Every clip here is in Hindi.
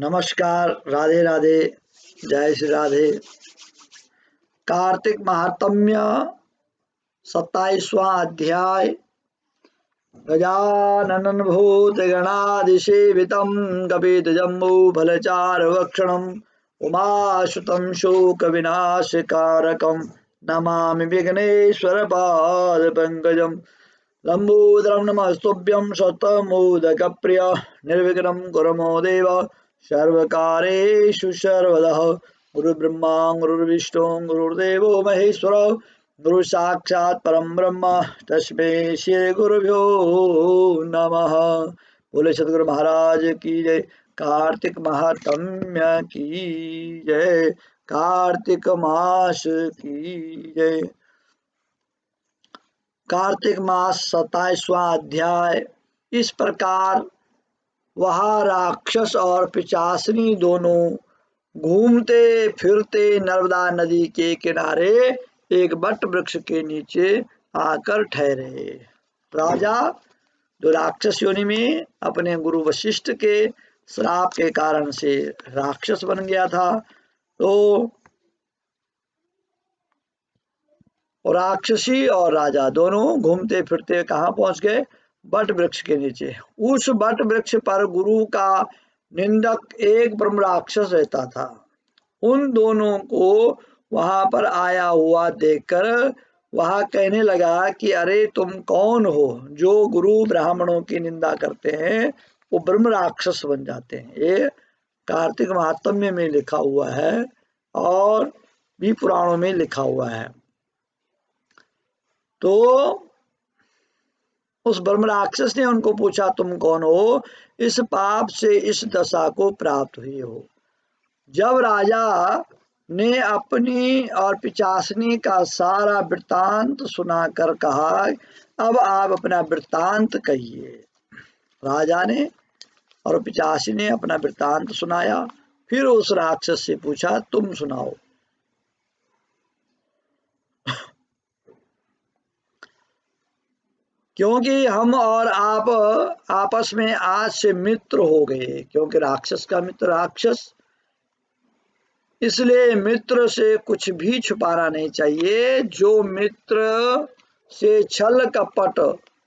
नमस्कार, राधे राधे, जय श्री राधे। कार्तिक महात्म्य 27वां अध्याय। गजानन भूत गणाधिसेवितं कपितजम्बूफलचारुभक्षणं उमासुतं शोकविनाशकारकं नमामि विघ्नेश्वरपादपङ्कजं। लम्बोदरं नमस्तुभ्यं शतमोदकप्रिय निर्विघ्नं कुरु मो देव सर्वकारेषु सर्वदा। गुरुर्ब्रह्मा गुरुर्विष्णु गुरुर्देवो महेश्वर गुरु साक्षात् परम ब्रह्म तस्मै श्री गुरुभ्यो नमः। बोले सदगुरु महाराज की जय। कार्तिक महात्म्य की जय। कार्तिक मास की जय। कार्तिक मास 27वां अध्याय। इस प्रकार वहाँ राक्षस और पिशाचिनी दोनों घूमते फिरते नर्मदा नदी के किनारे एक बट वृक्ष के नीचे आकर ठहरे। राजा जो राक्षस योनि में अपने गुरु वशिष्ठ के श्राप के कारण से राक्षस बन गया था, तो राक्षसी और राजा दोनों घूमते फिरते कहाँ पहुंच गए? बट वृक्ष के नीचे। उस बट वृक्ष पर गुरु का निंदक एक ब्रह्म राक्षस रहता था। उन दोनों को वहां पर आया हुआ देखकर वह कहने लगा कि अरे तुम कौन हो जो गुरु ब्राह्मणों की निंदा करते हैं, वो ब्रह्म राक्षस बन जाते हैं। ये कार्तिक महात्म्य में लिखा हुआ है और भी पुराणों में लिखा हुआ है। तो उस ब्रह्म राक्षस ने उनको पूछा, तुम कौन हो, इस पाप से इस दशा को प्राप्त हुए हो। जब राजा ने अपनी और पिशाचिनी का सारा वृत्तांत सुनाकर कहा, अब आप अपना वृत्तांत कहिए। राजा ने और पिशाचिनी ने अपना वृत्तांत सुनाया। फिर उस राक्षस से पूछा, तुम सुनाओ। क्योंकि हम और आप आपस में आज से मित्र हो गए, क्योंकि राक्षस का मित्र राक्षस, इसलिए मित्र से कुछ भी छुपाना नहीं चाहिए। जो मित्र से छल कपट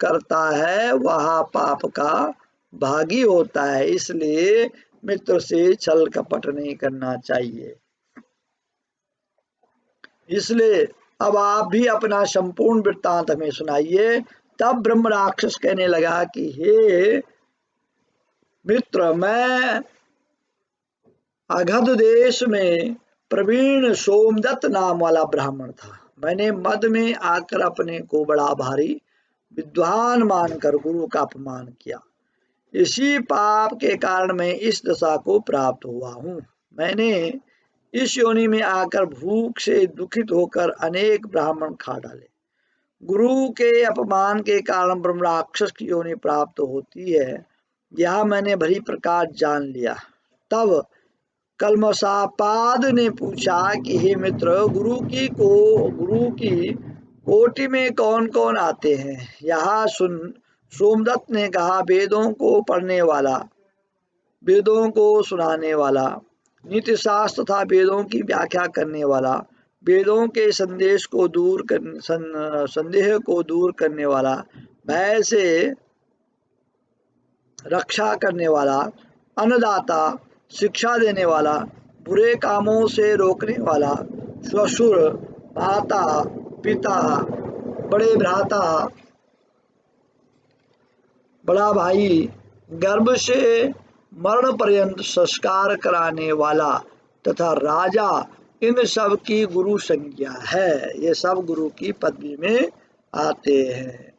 करता है वह पाप का भागी होता है, इसलिए मित्र से छल कपट नहीं करना चाहिए। इसलिए अब आप भी अपना संपूर्ण वृत्तांत हमें सुनाइए। तब ब्रह्म राक्षस कहने लगा कि हे मित्र, मैं अगध देश में प्रवीण सोमदत्त नाम वाला ब्राह्मण था। मैंने मद में आकर अपने को बड़ा भारी विद्वान मानकर गुरु का अपमान किया। इसी पाप के कारण मैं इस दशा को प्राप्त हुआ हूँ। मैंने इस योनि में आकर भूख से दुखित होकर अनेक ब्राह्मण खा डाले। गुरु के अपमान के कारण ब्रह्म राक्षस की योनि प्राप्त होती है, यह मैंने भली प्रकार जान लिया। तब कलमशापाद ने पूछा कि हे मित्र, गुरु की कोटि में कौन कौन आते हैं? यह सुन सोमदत्त ने कहा, वेदों को पढ़ने वाला, वेदों को सुनाने वाला, नीति शास्त्र तथा वेदों की व्याख्या करने वाला, वेदों के संदेह को दूर करने वाला, भय से रक्षा करने वाला, अन्नदाता, शिक्षा देने वाला, बुरे कामों से रोकने वाला, ससुर, माता, पिता, बड़े भ्राता, बड़ा भाई, गर्भ से मरण पर्यंत संस्कार कराने वाला तथा राजा, इन सब की गुरु संज्ञा है। ये सब गुरु की पदवी में आते हैं।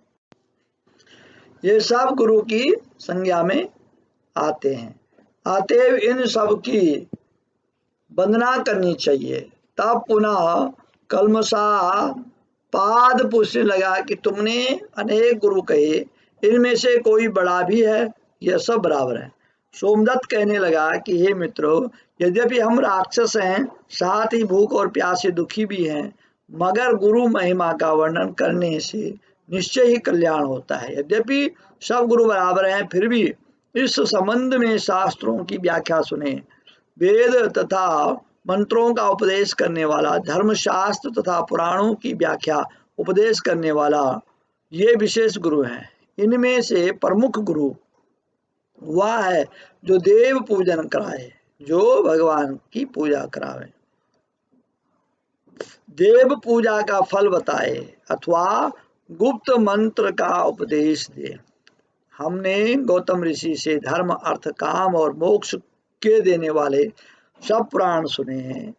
ये सब गुरु की संज्ञा में आते हैं। अतएव इन सब की वंदना करनी चाहिए। तब पुनः कलमशा पाद पूछने लगा कि तुमने अनेक गुरु कहे, इनमें से कोई बड़ा भी है? यह सब बराबर है। सोमदत्त कहने लगा कि हे मित्रों, यद्यपि हम राक्षस हैं, साथ ही भूख और प्यास से दुखी भी हैं, मगर गुरु महिमा का वर्णन करने से निश्चय ही कल्याण होता है। यद्यपि सब गुरु बराबर हैं, फिर भी इस संबंध में शास्त्रों की व्याख्या सुने। वेद तथा मंत्रों का उपदेश करने वाला, धर्मशास्त्र तथा पुराणों की व्याख्या उपदेश करने वाला, ये विशेष गुरु हैं। इनमें से प्रमुख गुरु वह है जो देव पूजन कराए, जो भगवान की पूजा करावे, देव पूजा का फल बताए अथवा गुप्त मंत्र का उपदेश दे। हमने गौतम ऋषि से धर्म, अर्थ, काम और मोक्ष के देने वाले सब पुराण सुने हैं।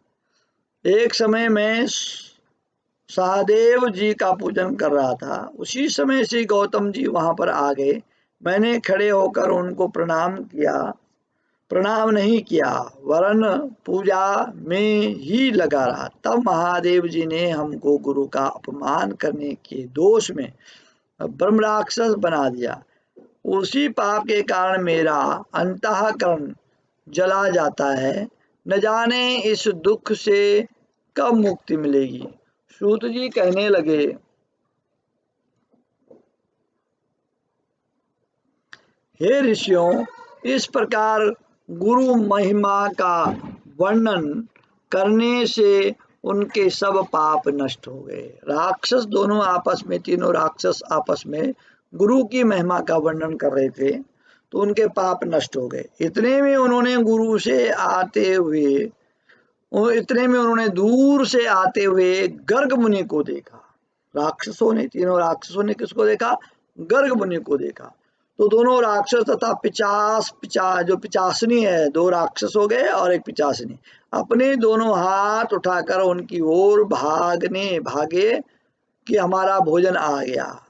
एक समय मैं सहदेव जी का पूजन कर रहा था। उसी समय श्री गौतम जी वहां पर आ गए। मैंने खड़े होकर उनको प्रणाम नहीं किया, वरन पूजा में ही लगा रहा। तब महादेव जी ने हमको गुरु का अपमान करने के दोष में ब्रह्म राक्षस बना दिया। उसी पाप के कारण मेरा अंतःकरण जला जाता है। न जाने इस दुख से कब मुक्ति मिलेगी। सूत जी कहने लगे, हे ऋषियों, इस प्रकार गुरु महिमा का वर्णन करने से उनके सब पाप नष्ट हो गए। राक्षस दोनों आपस में, तीनों राक्षस आपस में गुरु की महिमा का वर्णन कर रहे थे, तो उनके पाप नष्ट हो गए। इतने में उन्होंने दूर से आते हुए गर्ग मुनि को देखा। तीनों राक्षसों ने किसको देखा? गर्ग मुनि को देखा। तो दोनों राक्षस तथा जो पिचासनी है, दो राक्षस हो गए और एक पिचासनी, अपने दोनों हाथ उठाकर उनकी ओर भागे कि हमारा भोजन आ गया।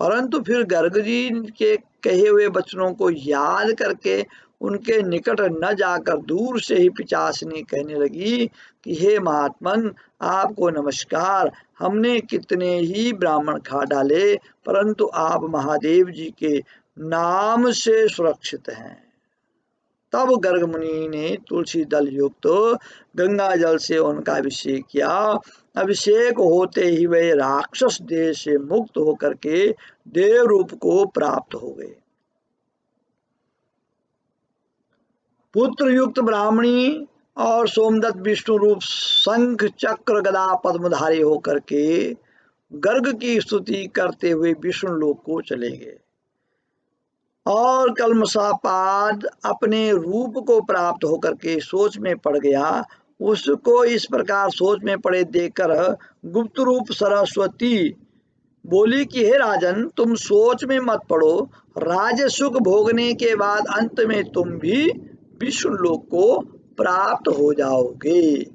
परंतु फिर गर्ग जी के कहे हुए वचनों को याद करके उनके निकट न जाकर दूर से ही पिचासनी कहने लगी कि हे महात्मन, आपको नमस्कार। हमने कितने ही ब्राह्मण खा डाले, परंतु आप महादेव जी के नाम से सुरक्षित हैं। तब गर्ग मुनि ने तुलसी दल युक्त गंगा जल से उनका अभिषेक किया। अभिषेक होते ही वे राक्षस देह से मुक्त होकर के देव रूप को प्राप्त हो गए। पुत्र युक्त ब्राह्मणी और सोमदत्त विष्णु रूप शंख चक्र गदा पद्मधारी होकर के गर्ग की स्तुति करते हुए विष्णु लोक को चले गए। और कलमशापाद अपने रूप को प्राप्त होकर के सोच में पड़ गया। उसको इस प्रकार सोच में पड़े देखकर गुप्त रूप सरस्वती बोली कि हे राजन, तुम सोच में मत पड़ो। राज सुख भोगने के बाद अंत में तुम भी विष्णु लोक को प्राप्त हो जाओगे।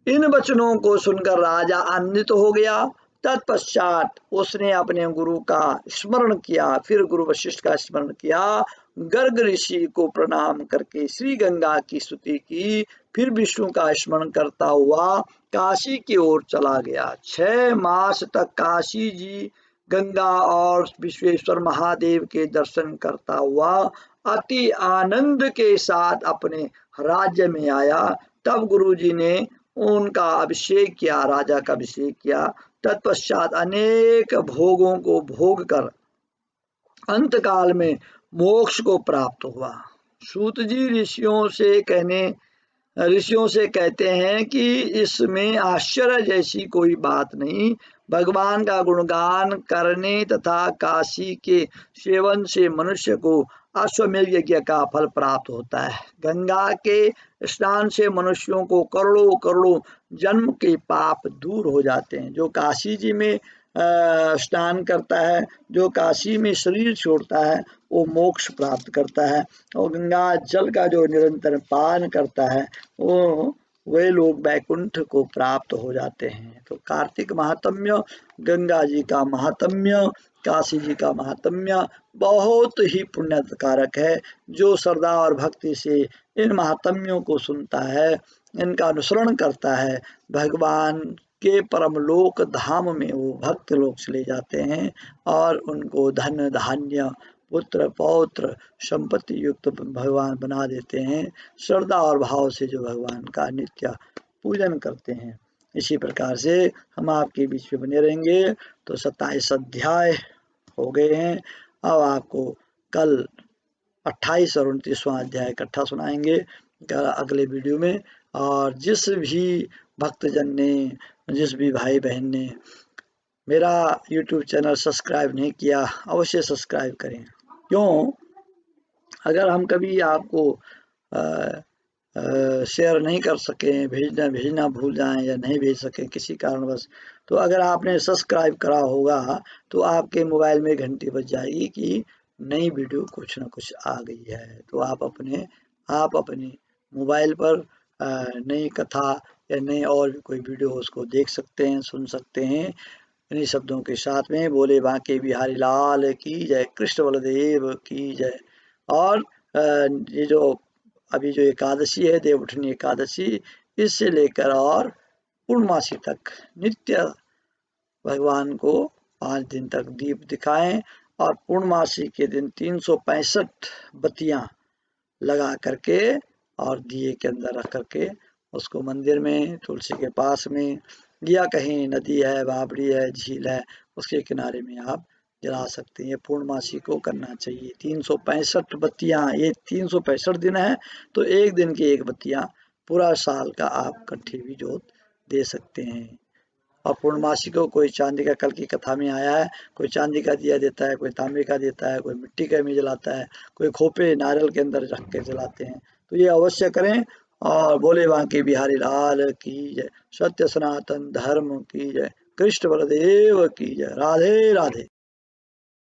इन वचनों को सुनकर राजा आनंदित हो गया। तत्पश्चात उसने अपने गुरु का स्मरण किया, फिर गुरु वशिष्ठ का स्मरण किया, गर्ग ऋषि को प्रणाम करके श्री गंगा की स्तुति की, फिर विष्णु का स्मरण करता हुआ काशी की ओर चला गया। 6 मास तक काशी जी गंगा और विश्वेश्वर महादेव के दर्शन करता हुआ अति आनंद के साथ अपने राज्य में आया। तब गुरु जी ने उनका अभिषेक किया, राजा का अभिषेक किया। तत्पश्चात अनेक भोगों को भोग कर अंत काल में मोक्ष को प्राप्त हुआ। सूत जी ऋषियों से कहते हैं कि इसमें आश्चर्य जैसी कोई बात नहीं। भगवान का गुणगान करने तथा काशी के सेवन से मनुष्य को अश्वमेध यज्ञ का फल प्राप्त होता है। गंगा के स्नान से मनुष्यों को करोड़ों करोड़ों जन्म के पाप दूर हो जाते हैं। जो काशी जी में स्नान करता है, जो काशी में शरीर छोड़ता है, वो मोक्ष प्राप्त करता है। और गंगा जल का जो निरंतर पान करता है, वे लोग वैकुंठ को प्राप्त हो जाते हैं। तो कार्तिक महात्म्य, गंगा जी का महात्म्य, काशी जी का महात्म्य बहुत ही पुण्यकारक है। जो श्रद्धा और भक्ति से इन महात्म्यों को सुनता है, इनका अनुसरण करता है, भगवान के परम लोक धाम में वो भक्त लोग चले जाते हैं और उनको धन धान्य पुत्र पौत्र संपत्ति युक्त भगवान बना देते हैं, श्रद्धा और भाव से जो भगवान का नित्य पूजन करते हैं। इसी प्रकार से हम आपके बीच में बने रहेंगे। तो 27 अध्याय हो गए हैं। अब आपको कल 28 और 29वां अध्याय इकट्ठा सुनाएंगे अगले वीडियो में। और जिस भी भक्तजन ने, जिस भी भाई बहन ने मेरा YouTube चैनल सब्सक्राइब नहीं किया, अवश्य सब्सक्राइब करें। क्यों, अगर हम कभी आपको शेयर नहीं कर सकें, भेजना भूल जाएं या नहीं भेज सकें किसी कारणवश, तो अगर आपने सब्सक्राइब करा होगा तो आपके मोबाइल में घंटी बज जाएगी कि नई वीडियो कुछ न कुछ आ गई है। तो आप अपने मोबाइल पर नई कथा या नई और भी कोई वीडियो उसको देख सकते हैं, सुन सकते हैं। इन्हीं शब्दों के साथ में बोले बांके बिहारी लाल की जय, कृष्ण बलदेव की जय। और ये जो अभी जो एकादशी है, देवउठनी एकादशी, इससे लेकर और पूर्णमासी तक नित्य भगवान को 5 दिन तक दीप दिखाएं और पूर्णमासी के दिन 365 बत्तियां लगा करके और दिए के अंदर रख करके उसको मंदिर में, तुलसी के पास में, या कहीं नदी है, बावड़ी है, झील है, उसके किनारे में आप जला सकते हैं। पूर्णमासी को करना चाहिए 365 बत्तियां। ये 365 दिन है तो एक दिन की एक बत्तियां पूरा साल का आप इकट्ठी भी जोत दे सकते हैं। और पूर्णमासी को कोई चांदी का, कल की कथा में आया है, कोई चांदी का दिया देता है, कोई तांबे का देता है, कोई मिट्टी का में जलाता है, कोई खोपे नारियल के अंदर रख के जलाते हैं। तो ये अवश्य करें। और बोले बांके बिहारी लाल की जय, सत्य सनातन धर्म की जय, कृष्ण बलदेव की जय। राधे राधे।